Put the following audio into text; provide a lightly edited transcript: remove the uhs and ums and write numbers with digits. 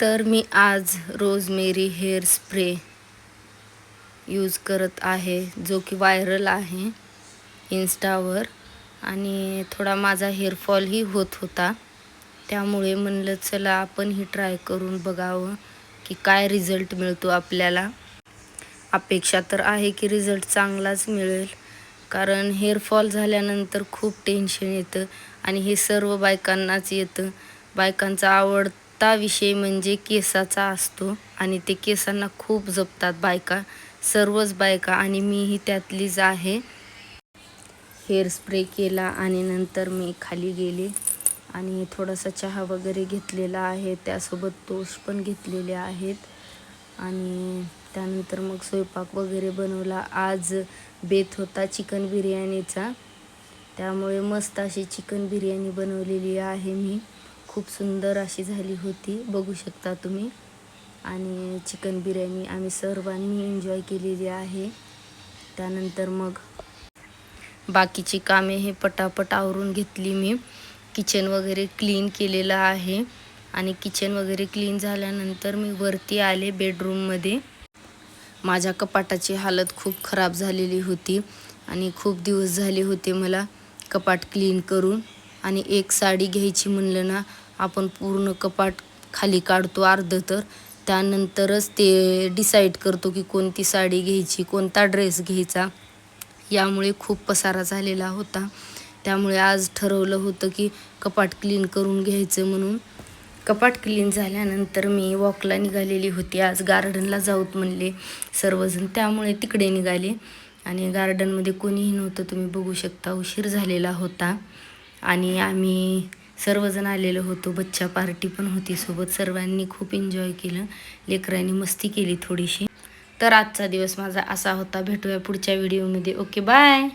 तर मी आज rosemary hair spray use करत आहे, जो की व्हायरल आहे इन्स्टावर. आणि थोडा माझा हेअरफॉलही होत होता, त्यामुळे म्हणलं चला आपणही ट्राय करून बघावं की काय रिझल्ट मिळतो आपल्याला. अपेक्षा तर आहे की रिझल्ट चांगलाच मिळेल, कारण हेअरफॉल झाल्यानंतर खूप टेन्शन येतं आणि हे सर्व बायकांनाच येतं. बायकांचा आवडता विषय म्हणजे केसाचा असतो आणि ते केसांना खूप जपतात बायका, सर्वच बायका, आणि मीही त्यातलीच आहे. हेअर स्प्रे केला आणि नंतर मी खाली गेले आणि थोडासा चहा वगैरे घेतलेला आहे, त्यासोबत टोस्ट पण घेतलेले आहेत. आणि त्यानंतर मग स्वयंपाक वगैरे बनवला. आज बेत होता चिकन बिर्याणीचा, त्यामुळे मस्त अशी चिकन बिर्याणी बनवलेली आहे मी. खूप सुंदर अशी झाली होती, बघू शकता तुम्ही. आणि चिकन बिर्याणी आम्ही सर्वांनी एन्जॉय केलेली आहे. त्यानंतर मग बाकीची कामे हे पटापट आवरून घेतली मी. किचन वगैरे क्लीन केलेलं आहे आणि किचन वगैरे क्लीन झाल्यानंतर मी वरती आले बेडरूममध्ये. माझ्या कपाटाची हालत खूप खराब झालेली होती आणि खूप दिवस झाले होते मला कपाट क्लीन करून. आणि एक साडी घ्यायची म्हणलं ना, आपण पूर्ण कपाट खाली काढतो अर्ध, तर त्यानंतरच ते डिसाईड करतो की कोणती साडी घ्यायची, कोणता ड्रेस घ्यायचा. यामुळे खूप पसारा झालेला होता, त्यामुळे आज ठरवलं होतं की कपाट क्लीन करून घ्यायचं म्हणून. कपाट क्लीन झाल्यानंतर मी वॉकला निघालेली होती. आज गार्डनला जाऊत म्हणले सर्वजण, त्यामुळे तिकडे निघाले. आणि गार्डनमध्ये कोणीही नव्हतं, तुम्ही बघू शकता, उशीर झालेला होता. आणि आम्ही सर्वजण आलेलो होतो, बच्चा पार्टी पण होती सोबत. सर्वांनी खूप एन्जॉय केलं, लेकरांनी मस्ती केली थोडीशी. तर आजचा दिवस माझा असा होता. भेटूया पुढच्या व्हिडिओमध्ये. Okay, bye.